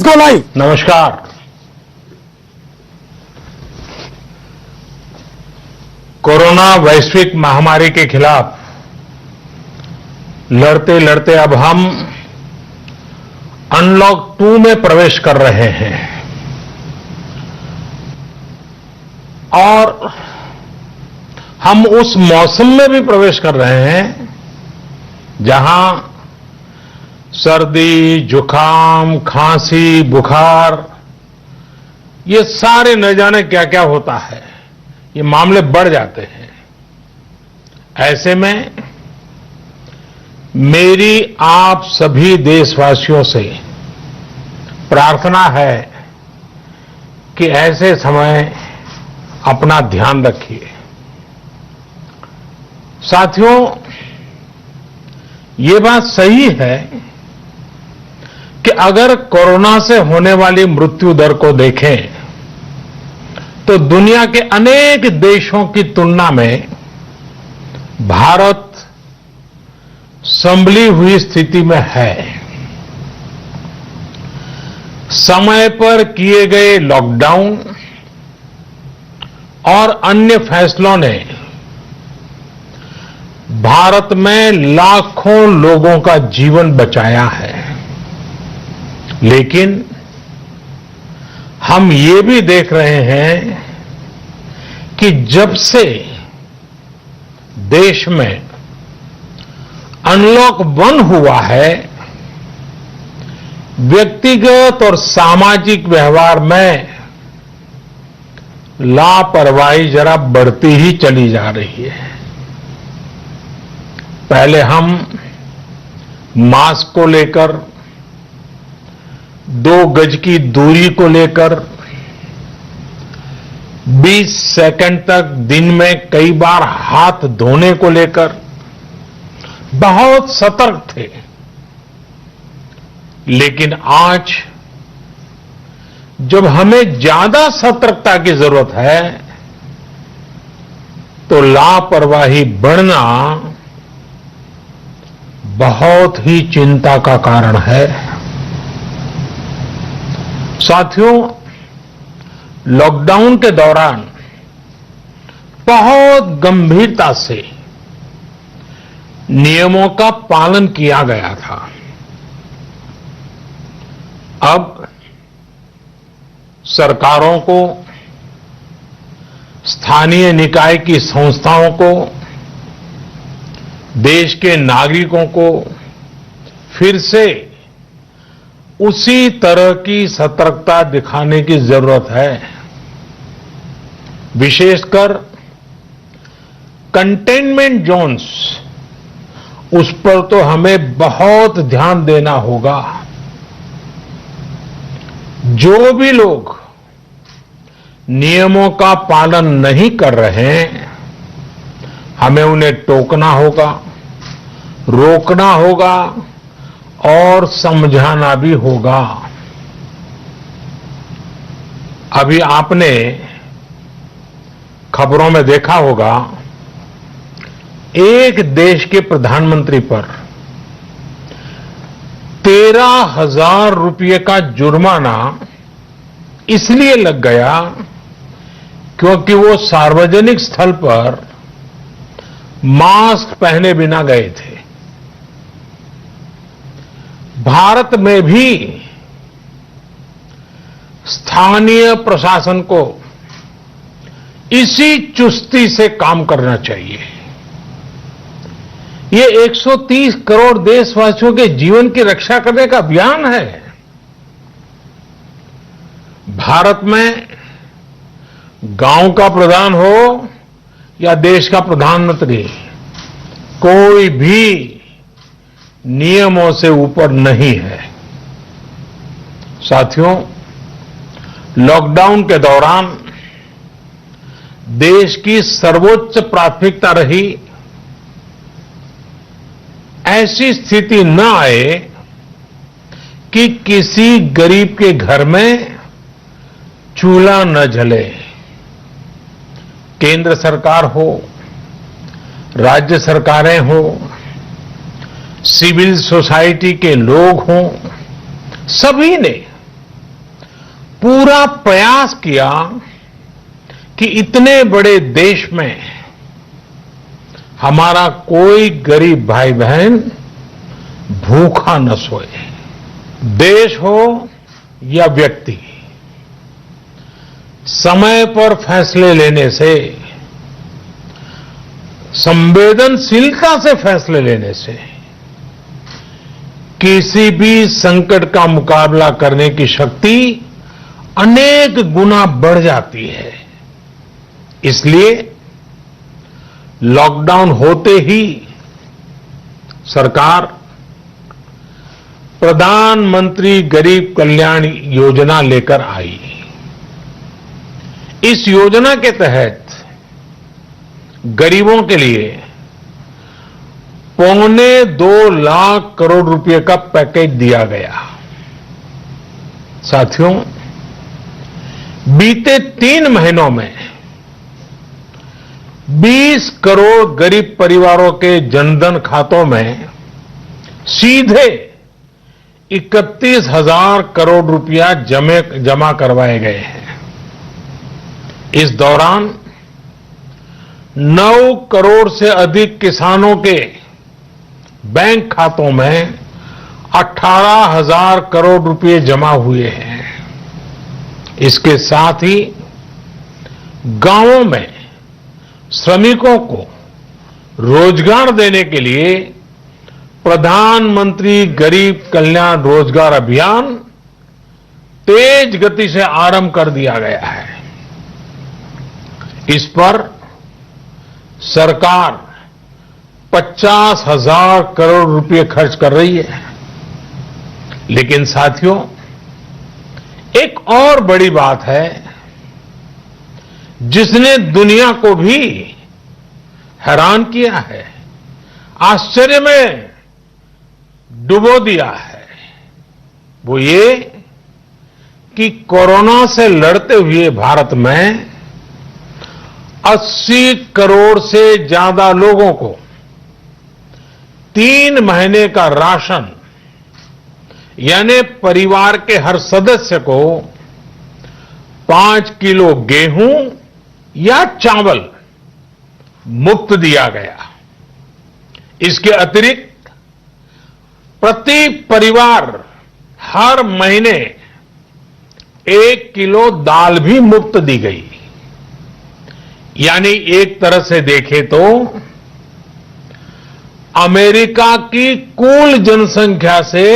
Go live. नमस्कार। Corona वैश्विक महामारी के खिलाफ लड़ते लड़ते अब हम अनलॉक 2 में प्रवेश कर रहे हैं और हम उस मौसम में भी प्रवेश कर रहे हैं जहां सर्दी, जुकाम, खांसी, बुखार, ये सारे न जाने क्या क्या होता है, ये मामले बढ़ जाते हैं। ऐसे में मेरी आप सभी देशवासियों से प्रार्थना है कि ऐसे समय अपना ध्यान रखिए। साथियों, ये बात सही है कि अगर कोरोना से होने वाली मृत्यु दर को देखें तो दुनिया के अनेक देशों की तुलना में भारत संभली हुई स्थिति में है। समय पर किए गए लॉकडाउन और अन्य फैसलों ने भारत में लाखों लोगों का जीवन बचाया है, लेकिन हम ये भी देख रहे हैं कि जब से देश में अनलॉक 1 हुआ है, व्यक्तिगत और सामाजिक व्यवहार में लापरवाही जरा बढ़ती ही चली जा रही है। पहले हम मास्क को लेकर, 2 गज की दूरी को लेकर 20 सेकंड तक दिन में कई बार हाथ धोने को लेकर बहुत सतर्क थे, लेकिन आज जब हमें ज्यादा सतर्कता की जरूरत है तो लापरवाही बढ़ना बहुत ही चिंता का कारण है। साथियों, लॉकडाउन के दौरान बहुत गंभीरता से नियमों का पालन किया गया था। अब सरकारों को, स्थानीय निकाय की संस्थाओं को, देश के नागरिकों को फिर से उसी तरह की सतर्कता दिखाने की जरूरत है। विशेषकर कंटेनमेंट जोन्स, उस पर तो हमें बहुत ध्यान देना होगा। जो भी लोग नियमों का पालन नहीं कर रहे हैं, हमें उन्हें टोकना होगा, रोकना होगा और समझाना भी होगा। अभी आपने खबरों में देखा होगा, एक देश के प्रधानमंत्री पर 13,000 रुपये का जुर्माना इसलिए लग गया क्योंकि वो सार्वजनिक स्थल पर मास्क पहने बिना गए थे। भारत में भी स्थानीय प्रशासन को इसी चुस्ती से काम करना चाहिए। ये 130 करोड़ देशवासियों के जीवन की रक्षा करने का अभियान है। भारत में गांव का प्रधान हो या देश का प्रधानमंत्री, कोई भी नियमों से ऊपर नहीं है। साथियों, लॉकडाउन के दौरान देश की सर्वोच्च प्राथमिकता रही ऐसी स्थिति न आए कि किसी गरीब के घर में चूल्हा न जले। केंद्र सरकार हो, राज्य सरकारें हो, सिविल सोसाइटी के लोग हों, सभी ने पूरा प्रयास किया कि इतने बड़े देश में हमारा कोई गरीब भाई बहन भूखा न सोए। देश हो या व्यक्ति, समय पर फैसले लेने से, संवेदनशीलता से फैसले लेने से किसी भी संकट का मुकाबला करने की शक्ति अनेक गुना बढ़ जाती है। इसलिए लॉकडाउन होते ही सरकार प्रधानमंत्री गरीब कल्याण योजना लेकर आई। इस योजना के तहत गरीबों के लिए 2.25 लाख करोड़ रुपए का पैकेज दिया गया। साथियों, बीते 3 महीनों में 20 करोड़ गरीब परिवारों के जनधन खातों में सीधे 31,000 करोड़ रुपया जमा करवाए गए हैं। इस दौरान 9 करोड़ से अधिक किसानों के बैंक खातों में 18,000 करोड़ रुपए जमा हुए हैं। इसके साथ ही गांवों में श्रमिकों को रोजगार देने के लिए प्रधानमंत्री गरीब कल्याण रोजगार अभियान तेज गति से आरंभ कर दिया गया है। इस पर सरकार 50,000 करोड़ रुपए खर्च कर रही है। लेकिन साथियों, एक और बड़ी बात है जिसने दुनिया को भी हैरान किया है, आश्चर्य में डुबो दिया है। वो ये कि कोरोना से लड़ते हुए भारत में 80 करोड़ से ज्यादा लोगों को 3 महीने का राशन, यानी परिवार के हर सदस्य को 5 किलो गेहूं या चावल मुफ्त दिया गया। इसके अतिरिक्त प्रति परिवार हर महीने 1 किलो दाल भी मुफ्त दी गई। यानी एक तरह से देखें तो अमेरिका की कुल जनसंख्या से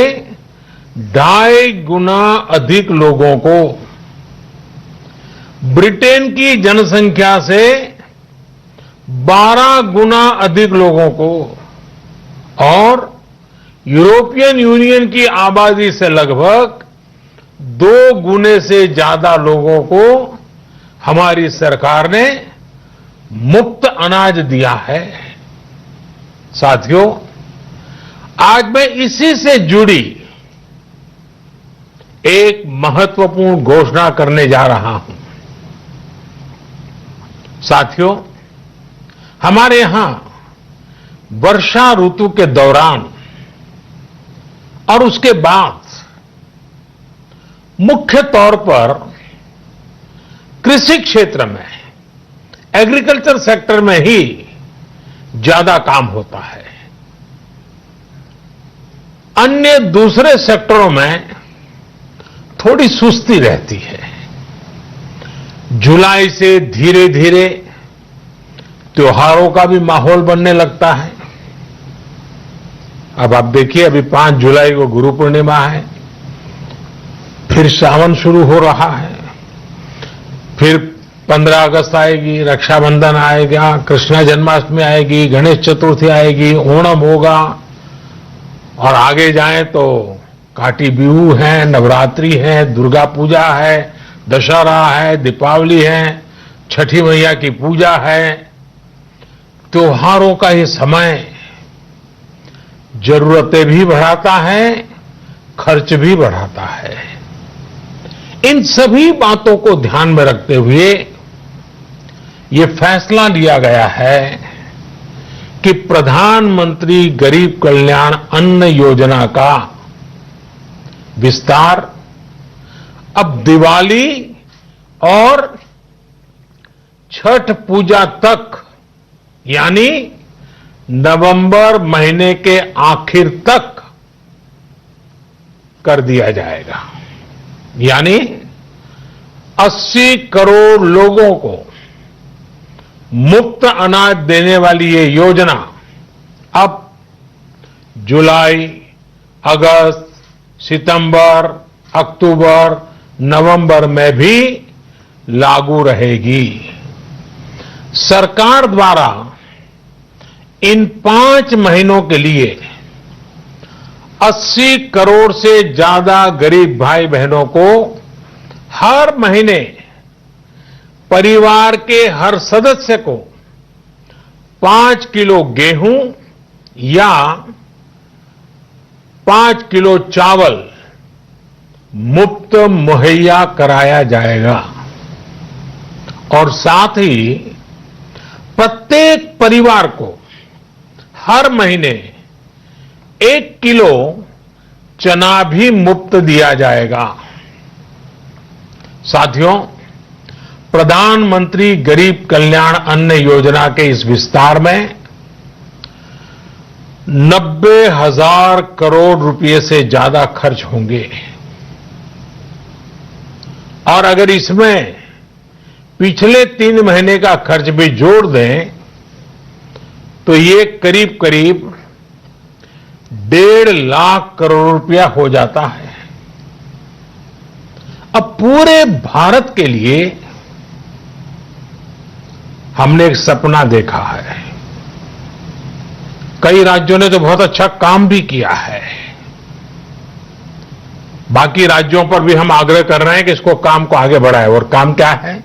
2.5 गुना अधिक लोगों को, ब्रिटेन की जनसंख्या से 12 गुना अधिक लोगों को और यूरोपियन यूनियन की आबादी से लगभग 2 गुने से ज्यादा लोगों को हमारी सरकार ने मुफ्त अनाज दिया है। साथियों, आज मैं इसी से जुड़ी एक महत्वपूर्ण घोषणा करने जा रहा हूं। साथियों, हमारे यहां वर्षा ऋतु के दौरान और उसके बाद मुख्य तौर पर कृषि क्षेत्र में, एग्रीकल्चर सेक्टर में ही ज्यादा काम होता है। अन्य दूसरे सेक्टरों में थोड़ी सुस्ती रहती है। जुलाई से धीरे धीरे त्योहारों का भी माहौल बनने लगता है। अब आप देखिए, अभी 5 जुलाई को गुरु पूर्णिमा है, फिर सावन शुरू हो रहा है, फिर 15 अगस्त आएगी, रक्षाबंधन आएगा, कृष्ण जन्माष्टमी आएगी, गणेश चतुर्थी आएगी, ओणम होगा और आगे जाएं तो काटी बिहू है, नवरात्रि है, दुर्गा पूजा है, दशहरा है, दीपावली है, छठी मैया की पूजा है। त्योहारों का ये समय जरूरतें भी बढ़ाता है, खर्च भी बढ़ाता है। इन सभी बातों को ध्यान में रखते हुए ये फैसला लिया गया है कि प्रधानमंत्री गरीब कल्याण अन्न योजना का विस्तार अब दिवाली और छठ पूजा तक, यानी नवंबर महीने के आखिर तक कर दिया जाएगा। यानी 80 करोड़ लोगों को मुफ्त अनाज देने वाली ये योजना अब जुलाई, अगस्त, सितंबर, अक्टूबर, नवंबर में भी लागू रहेगी। सरकार द्वारा इन 5 महीनों के लिए 80 करोड़ से ज्यादा गरीब भाई बहनों को हर महीने परिवार के हर सदस्य को 5 किलो गेहूं या 5 किलो चावल मुफ्त मुहैया कराया जाएगा और साथ ही प्रत्येक परिवार को हर महीने 1 किलो चना भी मुफ्त दिया जाएगा। साथियों, प्रधानमंत्री गरीब कल्याण अन्न योजना के इस विस्तार में 90,000 करोड़ रुपए से ज्यादा खर्च होंगे और अगर इसमें पिछले 3 महीने का खर्च भी जोड़ दें तो ये करीब करीब 1.5 लाख करोड़ रुपया हो जाता है। अब पूरे भारत के लिए हमने एक सपना देखा है। कई राज्यों ने तो बहुत अच्छा काम भी किया है। बाकी राज्यों पर भी हम आग्रह कर रहे हैं कि इसको काम को आगे बढ़ाएं। और काम क्या है?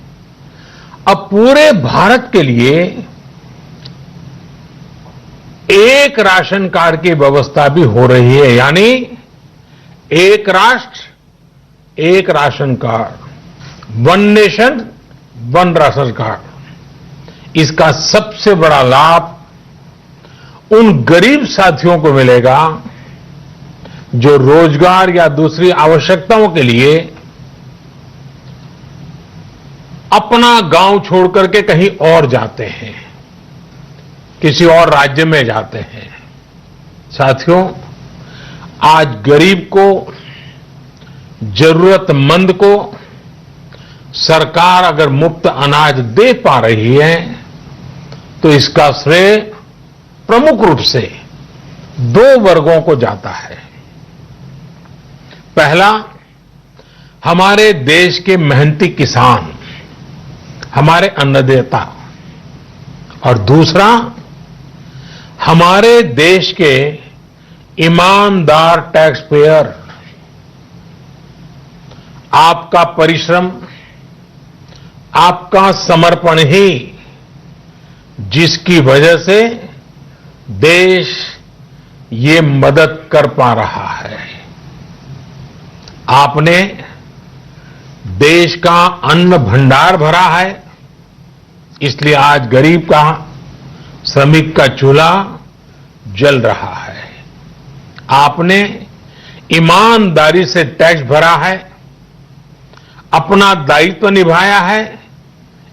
अब पूरे भारत के लिए एक राशन कार्ड की व्यवस्था भी हो रही है, यानी एक राष्ट्र एक ration card, one nation one ration card. इसका सबसे बड़ा लाभ उन गरीब साथियों को मिलेगा जो रोजगार या दूसरी आवश्यकताओं के लिए अपना गांव छोड़ करके कहीं और जाते हैं, किसी और राज्य में जाते हैं। साथियों, आज गरीब को, जरूरतमंद को सरकार अगर मुफ्त अनाज दे पा रही है तो इसका श्रेय प्रमुख रूप से 2 वर्गों को जाता है। पहला, हमारे देश के मेहनती किसान, हमारे अन्नदाता, और दूसरा हमारे देश के ईमानदार टैक्स पेयर। आपका परिश्रम, आपका समर्पण ही जिसकी वजह से देश ये मदद कर पा रहा है। आपने देश का अन्न भंडार भरा है, इसलिए आज गरीब का, श्रमिक का चूल्हा जल रहा है। आपने ईमानदारी से टैक्स भरा है, अपना दायित्व निभाया है,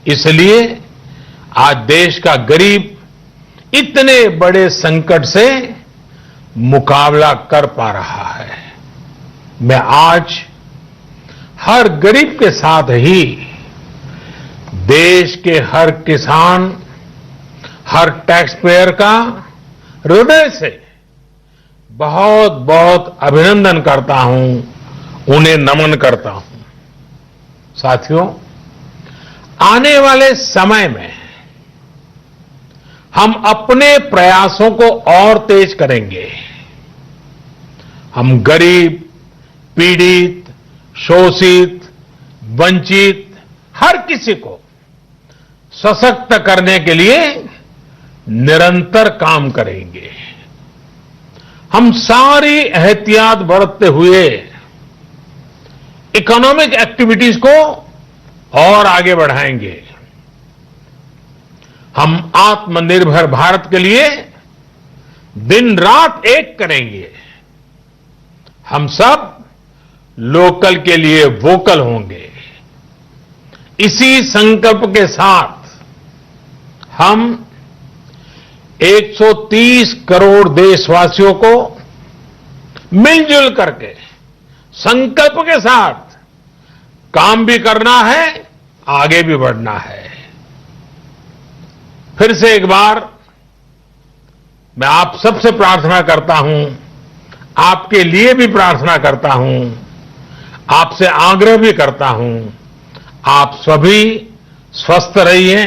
इसलिए आज देश का गरीब इतने बड़े संकट से मुकाबला कर पा रहा है। मैं आज हर गरीब के साथ ही देश के हर किसान, हर टैक्स पेयर का हृदय से बहुत बहुत अभिनंदन करता हूं, उन्हें नमन करता हूं। साथियों, आने वाले समय में हम अपने प्रयासों को और तेज करेंगे। हम गरीब, पीड़ित, शोषित, वंचित हर किसी को सशक्त करने के लिए निरंतर काम करेंगे। हम सारी एहतियात बरतते हुए इकोनॉमिक एक्टिविटीज को और आगे बढ़ाएंगे। हम आत्मनिर्भर भारत के लिए दिन रात एक करेंगे। हम सब लोकल के लिए वोकल होंगे। इसी संकल्प के साथ हम 130 करोड़ देशवासियों को मिलजुल करके संकल्प के साथ काम भी करना है, आगे भी बढ़ना है। फिर से एक बार मैं आप सबसे प्रार्थना करता हूं, आपके लिए भी प्रार्थना करता हूं, आपसे आग्रह भी करता हूं, आप सभी स्वस्थ रहिए,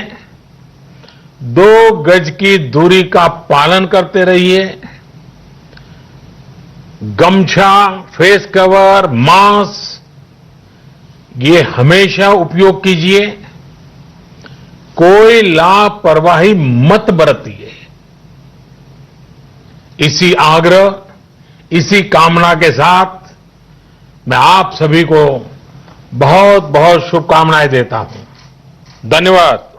2 गज की दूरी का पालन करते रहिए, गमछा, फेस कवर, मास्क ये हमेशा उपयोग कीजिए, कोई लापरवाही मत बरतिए। इसी आग्रह, इसी कामना के साथ मैं आप सभी को बहुत बहुत शुभकामनाएं देता हूं। धन्यवाद।